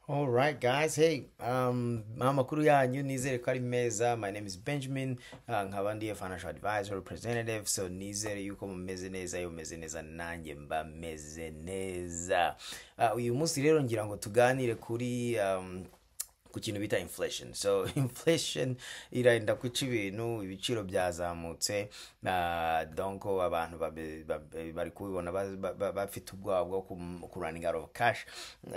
All right, guys. Hey, amakuru yanyu nizere ko ari meza. My name is Benjamin. Nkaba ndi financial advisor representative. So nizere yuko mumeze neza, yo meze neza nanjye mba meze neza. Uyu munsi rero ngira ngo tuganire ku kintu bita inflation. So inflation irenda kuca ibiciro byazamutse, donc abantu bari kubibona bafite ubwoba bwo kurunning out of cash.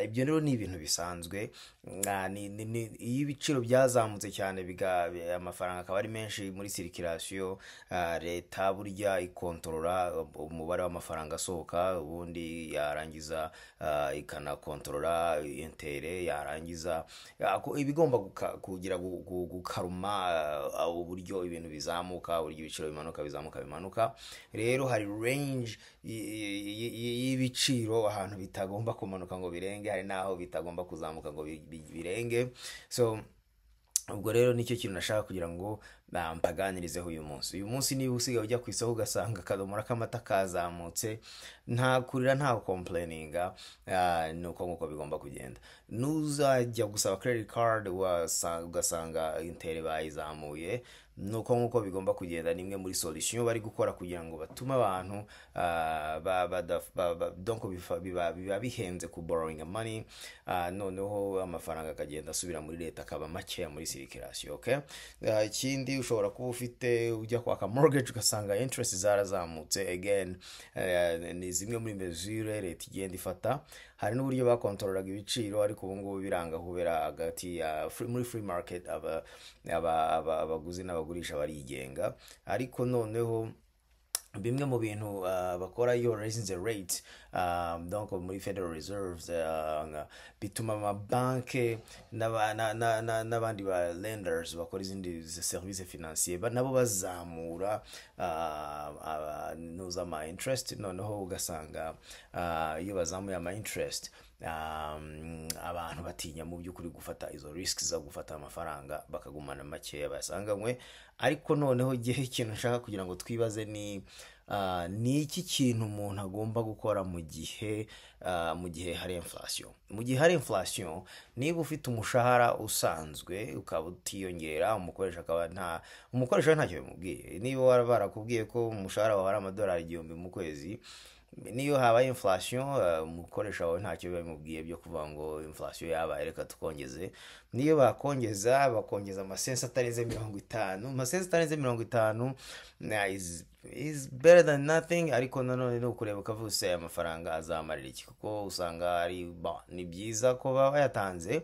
Ibyo rero ni ibintu bisanzwe. Iyo ibiciro byazamutse cyane amafaranga akaba ari menshi muri circulation, leta burya ikontorora umubare w'amafaranga asohoka, ubundi yarangiza ikanakontorora intere, yarangiza ibigomba kugira gukaruma uburyo ibintu bizamuka, uburyo ibiciro bimanuka. Rero hari range y'ibiciro ahantu bitagomba kumanuka ngo birenge, hari naho bitagomba kuzamuka ngo birenge. So ubwo rero nicyo kintu nashaka kugira ngo mpaganirizeho uyu munsi niba usigaye ujya ku isoko ugasanga akadomora k'amata kazamutse, nta kurira nta complaininga, nuko nkuko bigomba kugenda. Nuzajya gusaba credit card ugasanga intere bayizamuye, nuko nkuko bigomba kugenda. Nimwe muri solution bari gukora kugira ngo batume abantu donc biba bihenze ku borrowing money, noneho amafaranga akagenda asubira muri leta akaba makeya muri circulation. Okay, ikindi ushobora kuba ujya kwaka mortgage ugasanga interest zarazamutse again. Ni zimwe muri mesure leta igenda ifata. Hari n'uburyo bakontorolaga ibiciro, ariko ubu ngubu biranga kubera hagati muri free market abaguzi n'abagurisha barigenga. Ariko noneho bimwe mu bintu bakora iyo raising the rate, donc muri Federal Reserves, bituma amabanke n'abandi ba lenders bakora izindi services financier nabo bazamura ama interest. Noneho ugasanga iyo bazamuye ama interest, abantu batinya mu by'ukuri gufata izo risks zo gufata amafaranga, bakagumana makeya basanganywe. Ariko noneho igihe ikintu nshaka kugira ngo twibaze ni iki kintu umuntu agomba gukora mu gihe hari inflation. Mu gihe hari inflation, niba ufite umushahara usanzwe ukaba utiyongera, umukoresha ntacyo bimubwiye. Niba barakubwiye ko umushahara wawe ari amadolari 1000 mu kwezi, niyo habaye inflation, umukoresha wawe ntacyo bimubwiye byo kuvuga ngo inflation yabaye reka tukongeze. Niyo bakongeza amasense atarenze 50, amasense atarenze 50 is better than nothing. Ariko nanone no kureba ukavuse amafaranga azamarira iki, kuko usanga ni byiza ko bayatanze,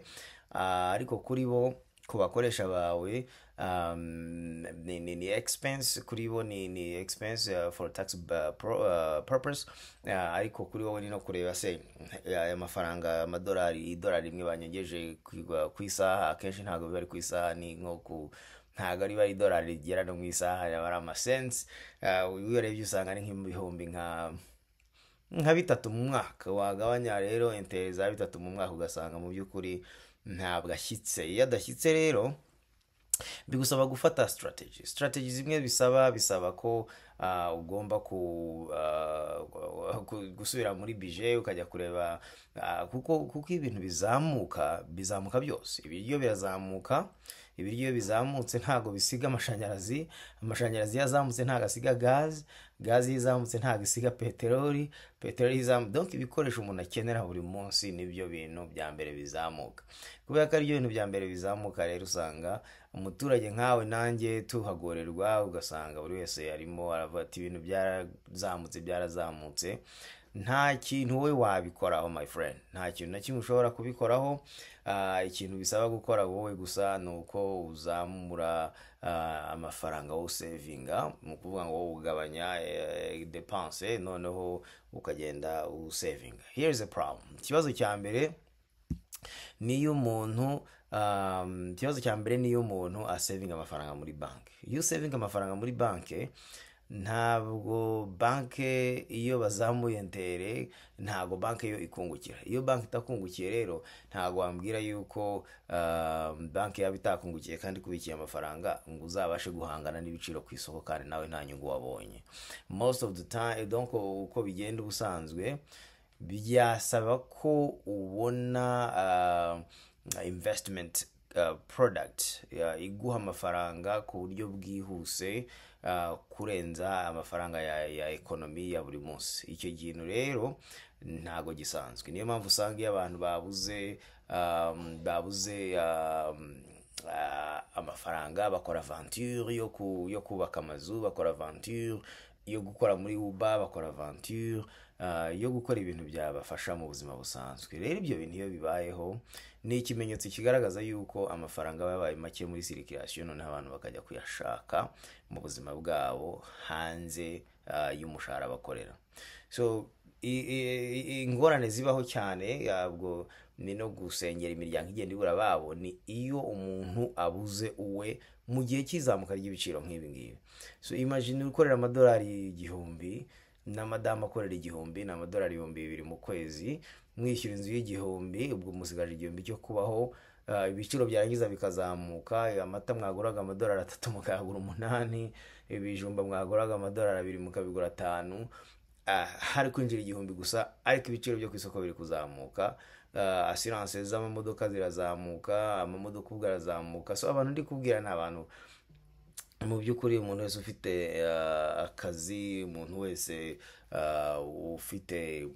ariko kuri bo, ku bakoresha bawe, ni expense kuri bo, ni expense for tax purpose. Ariko kuri wowe ni no kureba se amafaranga idolari rimwe banyegeje ku isaha, akenshi ntabwo biba ari ku isaha, ni nko ntabwo ari bari idolari rigera no mu isaha, yaba ari amasense. Iyo urebye usanga ari nk'ibihumbi nka 3 mu mwaka. Wagabanya rero intere za 3 mu mwaka, ugasanga mu by'ukuri ntabwo ashyitse. Iyo adashyitse rero bigusaba gufata strategy zimwe. Bisaba ko ugomba gusubira muri budget ukajya kureba, kuko ibintu bizamuka byose. Ibiryo birazamuka, ibiryo bizamutse ntago bisiga amashanyarazi yazamutse ntago asiga gazi yazamutse ntago isiga peteroli yazamutse. Donc ibikoresho umuntu akenera buri munsi nibyo bintu bya mbere bizamuka. Kubera ko ari ibintu bya mbere bizamuka, rero usanga umuturage nkawe nanjye tuhagorerwa, ugasanga buri wese arimo aravuga ati ibintu byarazamutse. Nta kintu wowe wabikoraho my friend, nta kintu na kimwe ushobora kubikoraho. Ikintu bisaba gukora wowe gusa nuko uzamura amafaranga wo savinga, mu kuvuga ngo ugabanya dépense, noneho ukagenda usavinga. Here is a problem. Ikibazo cya mbere niyo umuntu asavinga amafaranga muri banki. Iyo usavinga amafaranga muri banki, ntabwo banki iyo bazamuye intere, ntabwo banki yo ikungukira. Iyo banki itakungukiye rero, ntabwo wambwira yuko banki yaba itakungukiye kandi kubikiye amafaranga ngo uzabashe guhangana n'ibiciro ku isoko kandi nawe nta nyungu wabonye. Most of the time, donc uko bigenda ubusanzwe, byasaba ko ubona investment product iguha amafaranga ku buryo bwihuse kurenza amafaranga ya economy ya buri munsi. Icyo kintu rero ntago gisanzwe, niyo mpamvu usanga iyo abantu babuze amafaranga bakora aventure yo kubaka amazu, bakora aventure yo gukora muri Uber, bakora aventure yo gukora ibintu byabafasha mu buzima busanzwe. Rero ibyo bintu iyo bibayeho ni ikimenyetso kigaragaza yuko amafaranga yabaye make muri circulation, none abantu bakajya kuyashaka mu buzima bwabo hanze y'umushahara bakorera. So ingorane zibaho cyane yabwo ni no gusengera imiryango igenda ibura babo, ni iyo umuntu abuze uwe mu gihe cy'izamuka ry'ibiciro nk'ibi ngibi. So imagine ukorera amadolari 1000 na madama akorera 1000, na amadolari 2000 mu kwezi, mwishyura inzu y'1000, ubwo musigaje 1000 cyo kubaho. Ibiciro byarangiza bikazamuka, amata mwaguraga amadolari 3 mukagura 8, ibijumba mwaguraga amadolari 2 mukabigura 5, hari kwinjira 1000 gusa, ariko ibiciro byo ku isoko biri kuzamuka. Assurance z'amamodoka zirazamuka, amamodoka ubwo arazamuka. So abantu ndi kubwira ni abantu mu by'ukuri, umuntu wese ufite akazi, umuntu wese ufite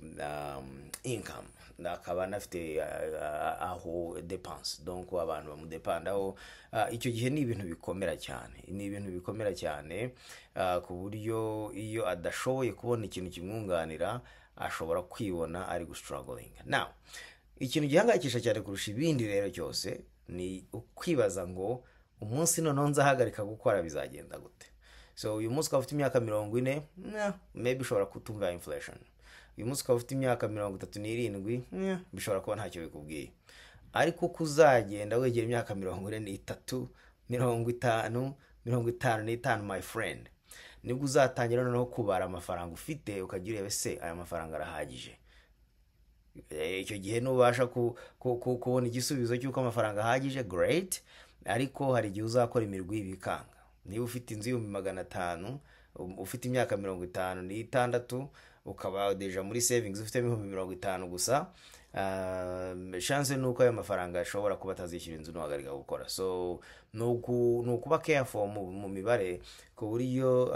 income, akaba anafite aho dépense, donc abantu bamudepandaho, icyo gihe ni ibintu bikomera cyane, ku buryo iyo adashoboye kubona ikintu kimwunganira ashobora kwibona ari struggling. Now ikintu gihangayikisha cyane kurusha ibindi rero cyose ni ukwibaza ngo umunsi none nzahagarika gukora bizagenda gute. So uyu munsi ukaba ufite imyaka 40, maybe ushobora kutumva inflation. Uyu munsi ukaba ufite imyaka 37, bishobora kuba ntacyo bikubwiye. Ariko kuzagenda wegera imyaka 43, 50, 55, my friend, nibwo uzatangira noneho kubara amafaranga ufite, ukagira ese aya mafaranga arahagije. Icyo gihe nubasha kubona igisubizo cy'uko amafaranga ahagije, great. Ariko hari igihe uzakora imirwi ibikanga. Niba ufite inzu y'500, ufite imyaka 56, ukaba deja muri savings ufite 50 gusa, chance nuko ayo mafaranga ashobora kuba atazishyura inzu nuhagarika gukora. So nukuba careful mu mibare, ku buryo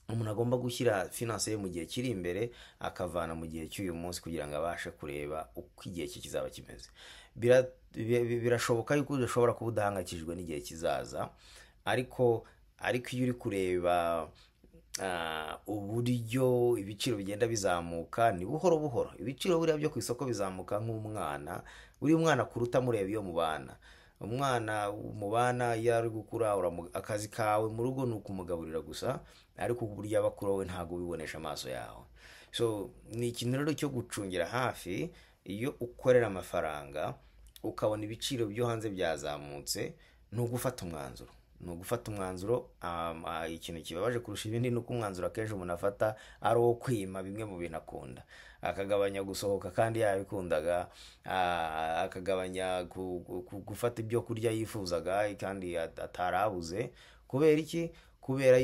umuntu agomba gushyira finance ye mu gihe kiri imbere, akavana mu gihe cy'uyu munsi kugira ngo abashe kureba uko igihe cye kizaba kimeze. Birashoboka yuko udashobora kuba udahangayikishijwe n'igihe kizaza, ariko iyo uri kureba uburyo ibiciro bigenda bizamuka, ni buhoro buhoro. Ibiciro buriya byo ku isoko bizamuka nk'umwana, uri umwana kuruta mureba iyo mubana. Umwana mubana yari gukura, akazi kawe mu rugo ni ukumugaburira gusa, ariko uburyo abakura we ntago bibonesha amaso yawe. So ni ikintu rero cyo gucungira hafi. Iyo ukorera amafaranga ukabona ibiciro byo hanze byazamutse, ni ugufata umwanzuro. Ikintu kibabaje kurusha ibindi ni uko umwanzuro akenshi umuntu afata ari uwo kwima bimwe mu bintu akunda, akagabanya gusohoka kandi yabikundaga, akagabanya gufata ibyo kurya yifuzaga kandi atarabuze. Kubera iki? Kubera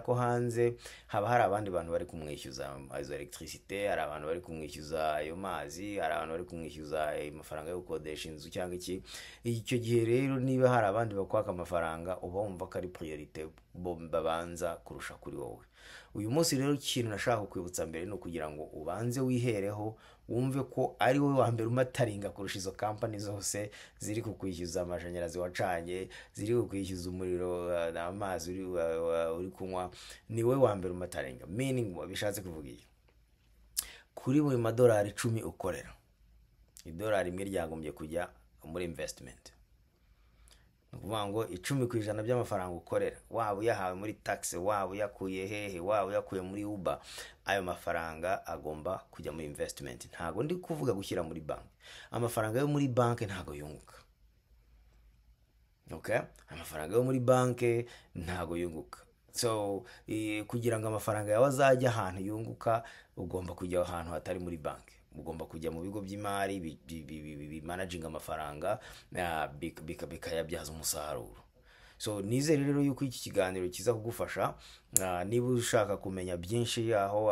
ko hanze haba hari abandi bantu bari kumwishyuza izo electricité, hari abantu bari kumwishyuza ayo mazi, hari abantu bari kumwishyuza amafaranga yo gukodesha inzu cyangwa iki. Icyo gihe rero niba hari abandi bakwaka amafaranga, uba wumva ko ari priorité babanza kurusha kuri wowe. Uyu munsi rero ikintu nashaka kwibutsa mbere no kugira ngo ubanze wihereho, wumve ko ari wowe wa mbere umataringa kurusha izo company zose ziri kukwishyuza amashanyarazi wacanye, ziri kukwishyuza umuriro n'amazi uri kunywa. Ni wowe wa mbere umataringa, meaning bishatse kuvuga iki? Kuri buri madolari 10 ukorera, idolari imwe ryagombye kujya muri investment. Nukuvuga ngo 10% by'amafaranga ukorera, waba uyahawe muri tax, waba uyakuye hehe, waba uyakuye muri Uber, ayo mafaranga agomba kujya muri investment. Ntago ndi kuvuga gushyira muri bank. Amafaranga yo muri bank ntago yunguka. Okay? Amafaranga yo muri bank ntago yunguka. So kugira ngo amafaranga yawe azajya ahantu yunguka, ugomba kujya ahantu hatari muri bank. Ugomba kujya mu bigo by'imari managing amafaranga, bikayabyaza umusaruro. So nizere rero yuko iki kiganiro kiza kugufasha. Niba ushaka kumenya byinshi aho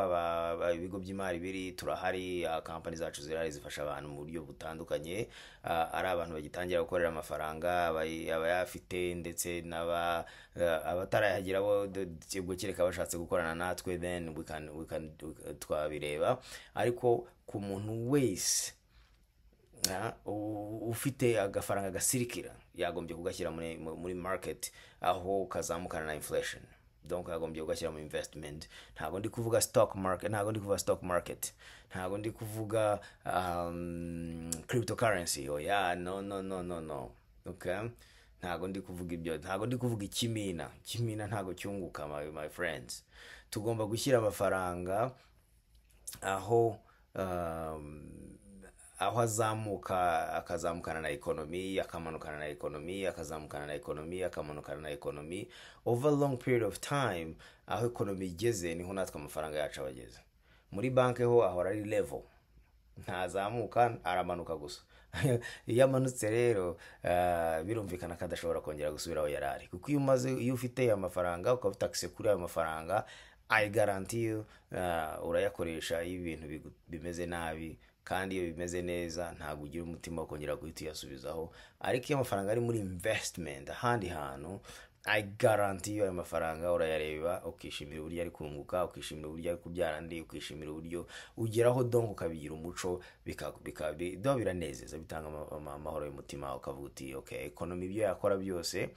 ibigo by'imari biri, turahari. Kampani zacu zirahari zifasha abantu mu buryo butandukanye, ari abantu bagitangira gukorera amafaranga, abayafite ndetse abatarayagira bo ubwo kereka bashatse gukorana natwe, then we can twabireba. Ariko ku muntu wese ufite agafaranga gasirikira yagombye kugashyira muri market aho kazamukana na inflation. Donc yagombye kugashyira mu investment. Ntago ndi kuvuga stock market, ntago ndi kuvuga cryptocurrency. No. Okay, ntago ndi kuvuga ibyo, ntago ndi kuvuga ikimina ntago cyunguka, my friends. Tugomba gushyira amafaranga aho azamuka, akazamukana na economy, akamanukana na economy, akazamukana na economy, akamanukana na economy over a long period of time. Aho economy igeze niho natwe amafaranga yacu abageze. Muri banke ho ahora ari level, ntazamuka aramanuka gusa. Iyo amanutse rero birumvikana kadashobora kongera gusubiraho yarari, kuko iyo ufite amafaranga ukaba ufite access kuri ayo mafaranga, I guarantee you urayakoresha ibintu bimeze nabi, kandi iyo bimeze neza ntabwo ugira umutima wo kongera guhita uyasubizaho. Ariko iyo amafaranga ari muri investment ahandi hantu, I guarantee you ayo mafaranga urayareba ukishimira uburyo ari kunguka, ukishimira uburyo ari kubyara ndi, ukishimira uburyo ugeraho donc ukabigira umuco, biranezeza, bitanga amahoro y'umutima. Ukavuga uti okay, economy ibyo yakora byose,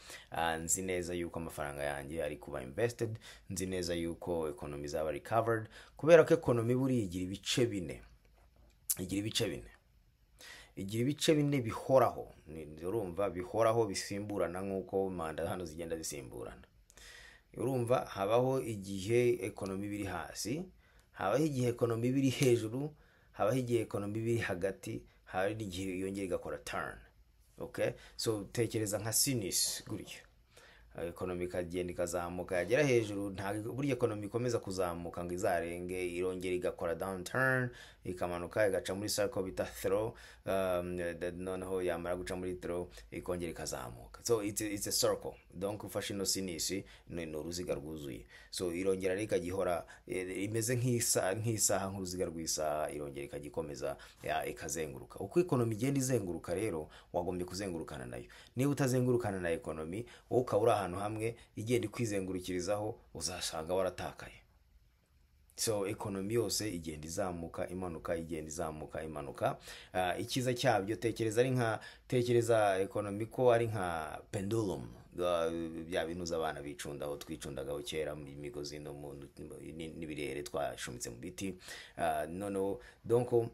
nzi neza yuko amafaranga yanjye ari kuba invested, nzi neza yuko economy zaba recovered, kubera ko economy buri igira ibice bine. Igira ibice bine bihoraho. Urumva bihoraho, bisimburana nk'uko manda hano zigenda zisimburana. Urumva habaho igihe economy biri hasi, habaho igihe economy biri hejuru, habaho igihe economy biri hagati, hari igihe yongera igakora turn. Okay, so tekereza nka sinus gutyo. Economy kagenda ikazamuka yagera hejuru, ntabwo burya economy ikomeza kuzamuka ngo izarenge, irongera igakora downturn, ikamanuka igaca muri cycle bita throw, noneho yamara guca muri throw ikongera ikazamuka. So it's a circle. Donc ufashe ino sinisi ni uruziga rwuzuye. So irongera reka gihora imeze nk'isaha, nk'uruziga rw'isaha, irongera ikagikomeza ikazenguruka. Uko economy igenda izenguruka rero wagombye kuzengurukana nayo. Niba utazengurukana na economy, wowe ukabura ahantu hamwe igenda kwizengurukirizaho, uzasanga waratakaye. So economy yose igenda izamuka imanuka, igenda izamuka imanuka. Ikiza cyabyo tekereza economy ko ari nka pendulum, bya bintu abana bicundaho, twicundagaho kera mu migozi no mu n'ibirere twashumitse mu biti. Noneho donc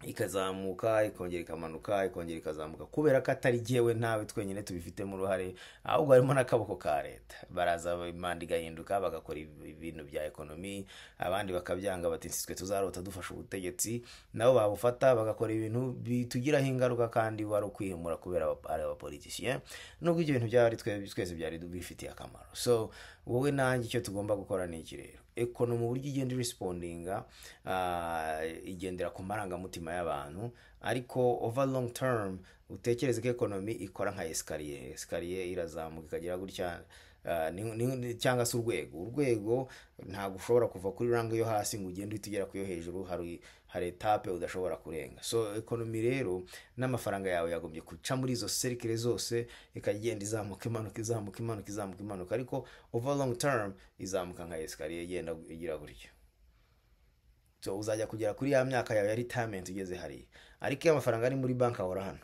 ikazamuka ikongera ikamanuka, ikongera ikazamuka, kubera ko atari jewe nawe twenyine tubifitemo uruhare, ahubwo harimo n'akaboko ka leta. Baraza imanda igahinduka bagakora ibintu bya economy, abandi bakabyanga bati twe tuzarota dufasha ubutegetsi, nabo babufata bagakora ibintu bitugiraho ingaruka, kandi wari ukwihimura kubera ari abapoliticiens. Nubwo ibyo bintu byari twese byari bifitiye akamaro. So wowe nanjye icyo tugomba gukora ni iki rero? Economy uburyo igenda respondinga, igendera ku marangamutima y'abantu, ariko over long term utekereze ko economy ikora nka escalier irazamuka ikagera gutya, cyangwa se urwego ntabwo ushobora kuva kuri rango yo hasi ngo ugende utugera ku yo hejuru, hari etape udashobora kurenga. So economy rero n'amafaranga yawe yagombye kuca muri izo circle zose, ikagenda izamuka imanuka, ariko over long term izamuka nka escalier igenda igira gutyo. So uzajya kugera kuri ya myaka yawe ya retirement ugeze hari. Ariko iyo amafaranga ari muri bank ahora hano,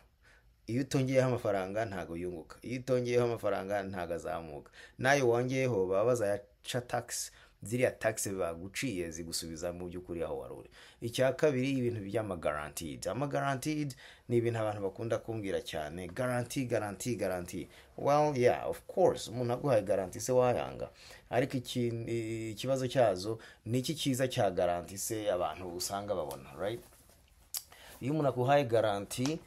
iyo utongeyeho amafaranga ntago yunguka, iyo utongeyeho amafaranga ntago azamuka, nayo wongeyeho baba bazayaca tax. Ziriya tax baguciye zigusubiza mu by'ukuri aho waruri. Icya kabiri, ibintu by'ama guaranteed ni ibintu abantu bakunda kumbwira cyane. Guarantee. Well yeah, of course umuntu aguhaye guarantee se wayanga, ariko ikibazo cyazo ni iki cyiza cya guarantee se abantu usanga babona, right? Iyo umuntu akuhaye guarantee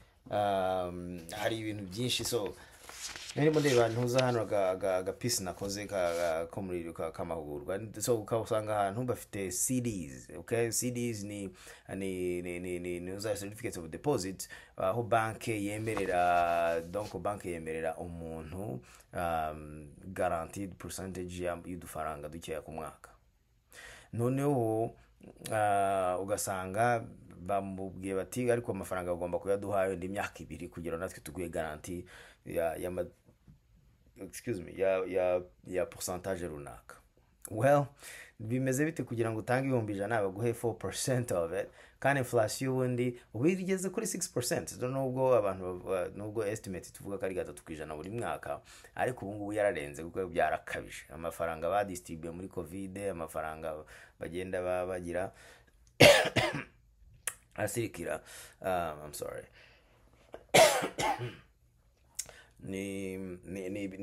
hari ibintu byinshi. So narimo ndeba ntuza hano agapisi nakoze ko muri kamahugurwa, so ukasanga ahantu bafite CDs. Okay, CDs ni uza certificates of deposit, aho banke yemerera, donc banke yemerera umuntu guaranteed percentage y'udufaranga dukeya ku mwaka. Noneho ugasanga bamubwiye bati ariko amafaranga agomba kuyaduha indi myaka 2 kugira natwe tuguye garanti ya percentage runaka. Well, bimeze bite kugira ngo utange 100,000 baguhe 4% of it, kandi inflation ubundi ubigeze kuri 6%. Nubwo abantu nubwo estimate tuvuga kari 3% buri mwaka, ariko ubu ngubu yararenze kuko byarakabije. Amafaranga badistribuye muri covid, amafaranga bagenda bagira asirikira, I'm sorry, ni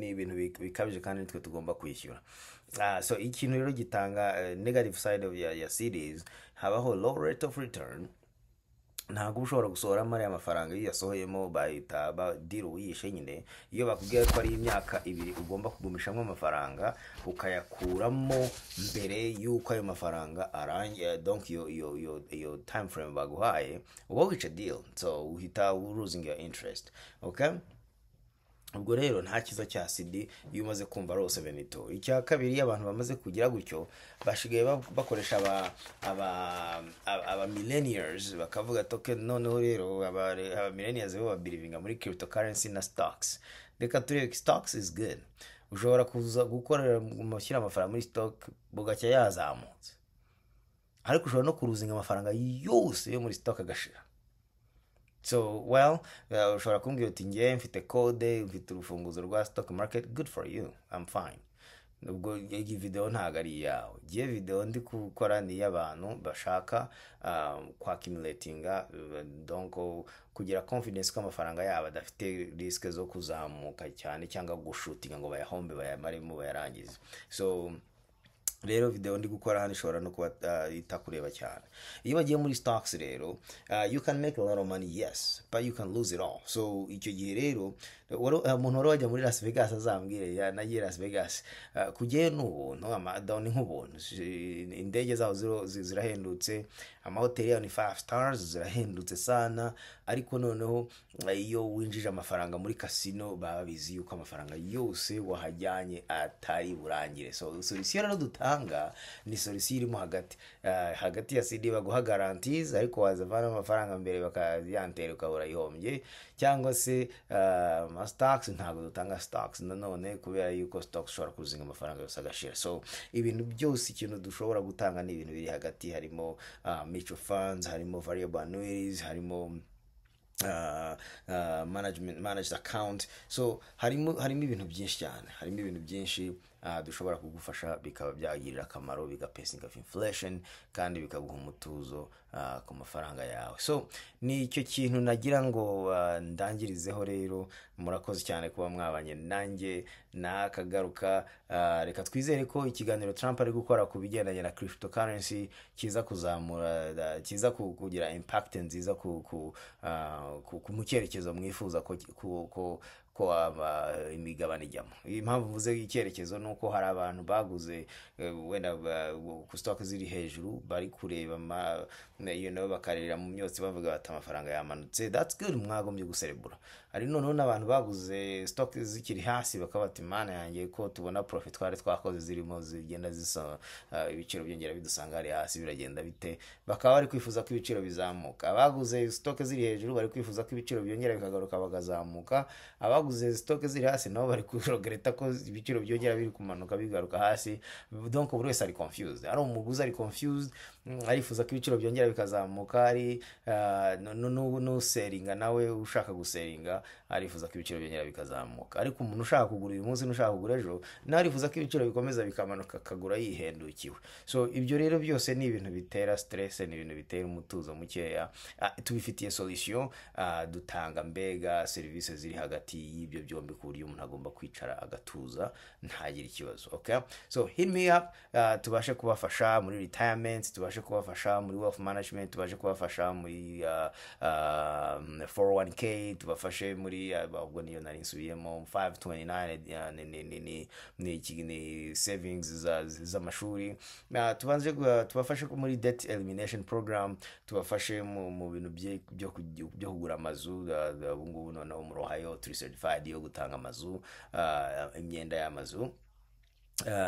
ibintu bikabije kandi nitwe tugomba kwishyura. So ikintu rero gitanga negative side of ya CDs, habaho low rate of return. Ntabwo ushobora gusohora mari amafaranga iyo yasohoyemo bahita ba deal uyishe nyine. Iyo bakubwiye ko ari imyaka 2 ugomba kugumishamo amafaranga ukayakuramo mbere yuko ayo mafaranga arangiye, donc yo time frame baguhaye, uba wica deal, so uhita losing your interest. Okay, ubwo rero nta kiza cya CD iyo umaze kumva rose benito. Icya kabiri, abantu bamaze kugira gutyo bashigaye bakoresha aba millennials, bakavuga toke noneho rero aba millennials bo believing muri cryptocurrency na stocks. Reka turebe, stocks is good. Ushobora kuza gukorera mushyira amafaranga muri stock bugacya yazamutse, ariko ushobora no kuruzinga amafaranga yose yo muri stock agashira. So well, ushobora kumbwira uti ngiye mfite code, mfite urufunguzo rwa stock market, good for you, I'm fine. Nubwo iyi video ntago ari yawe, giye video ndi gukora ni y'abantu bashaka accumulatinga, donc kugira confidence ko amafaranga yabo adafite risk zo kuzamuka cyane cyangwa gushutinga ngo bayahombe bayamaremo bayarangize. So rero video ndi gukora hano ishobora no kuba itakureba cyane. Iyo bagiye muri stocks rero, you can make a lot of money, yes, but you can lose it all. So icyo gihe rero umuntu wari wajya muri Las Vegas azambwire nagiye Las Vegas, kugiye n'ubuntu, down nk'ubuntu, indege zaho zirahendutse, amahoteli yaho ni 5 stars zirahendutse sana, ariko noneho iyo winjije amafaranga muri casino baba bizi yuko amafaranga yose wahajyanye atari burangire. So solution rero dutanga ni solution irimo hagati ya CD baguha guarantees, ariko wazavana amafaranga mbere bakayantere ukabura ihombye, cyangwa se stocks ntabwo dutanga stocks nanone kubera yuko stocks ushobora kuzinga amafaranga yose agashira. So ibintu byose ikintu dushobora gutanga ni ibintu biri hagati, harimo mutual funds, harimo variable annuities, harimo managed account. So harimo ibintu byinshi cyane, harimo ibintu byinshi dushobora kugufasha bikaba byagirira akamaro, bigapesinga inflation kandi bikaguha umutuzo ku mafaranga yawe. So ni icyo kintu nagira ngo ndangirizeho rero. Murakoze cyane kuba mwabanye nanjye nakagaruka. Reka twizere ko ikiganiro Trump ari gukora ku bigendanye na cryptocurrency kiza kuzamura, kiza kugira impact nziza ku mucyerekezo mwifuza ko imigabane ijyamo. Impamvu mvuze icyerekezo nuko hari abantu baguze wenda ku stock ziri hejuru bari kureba bakarira mu myotsi bavuga bati amafaranga yamanutse, that's good, mwagombye guserebura. Ari noneho n'abantu baguze stock zikiri hasi bakaba bati mana yanjye ko tubona profit twari twakoze zirimo zigenda zisa ibiciro byongera bidusanga ari hasi, biragenda bite? Bakaba bari kwifuza ko ibiciro bizamuka. Abaguze stock ziri hejuru bari kwifuza ko ibiciro byongera bikagaruka bagazamuka. Abaguze stock ziri hasi nabo bari kuregreta ko ibiciro byongera biri kumanuka bigaruka hasi. Donc buri wese ari confused, ari umuguzi ari confused, arifuza ko ibiciro byongera bikazamuka, ari no seringa nawe ushaka guseringa arifuza ko ibiciro byongera bikazamuka. Ariko umuntu ushaka kugura uyu munsi n'ushaka kugura ejo nawe arifuza ko ibiciro bikomeza bikamanuka akagura yihendukiwe. So ibyo rero byose ni ibintu bitera stress, ni ibintu bitera umutuzo mukeya. Tubifitiye solution, dutanga mbega services ziri hagati y'ibyo byombi ku buryo umuntu agomba kwicara agatuza ntagire ikibazo. Okay, so hit me up, tubashe kubafasha muri retirement, tubashe kubafasha muri wealth management, tubashe kubafasha muri 401k, tubafashe muri ubwo niyo nari nsubiyemo 529 ni savings z'amashuri, tubafashe muri debt elimination program, tubafashe mu bintu byo kugura amazu. Ubu ngubu noneho muri Ohio turi certified yo gutanga amazu, imyenda y'amazu.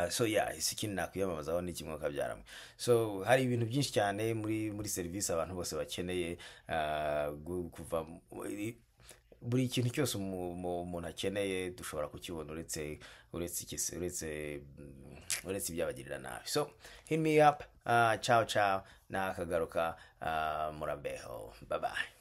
So yeah, ikintu nakwiyamamazaho ni kimwe kabyaramo. So hari ibintu byinshi cyane muri service abantu bose bakeneye, kuva buri kintu cyose umuntu akeneye dushobora kukibona uretse ibyabagirira nabi. So hit me up, ciao nakagaruka, murabeho, bye bye.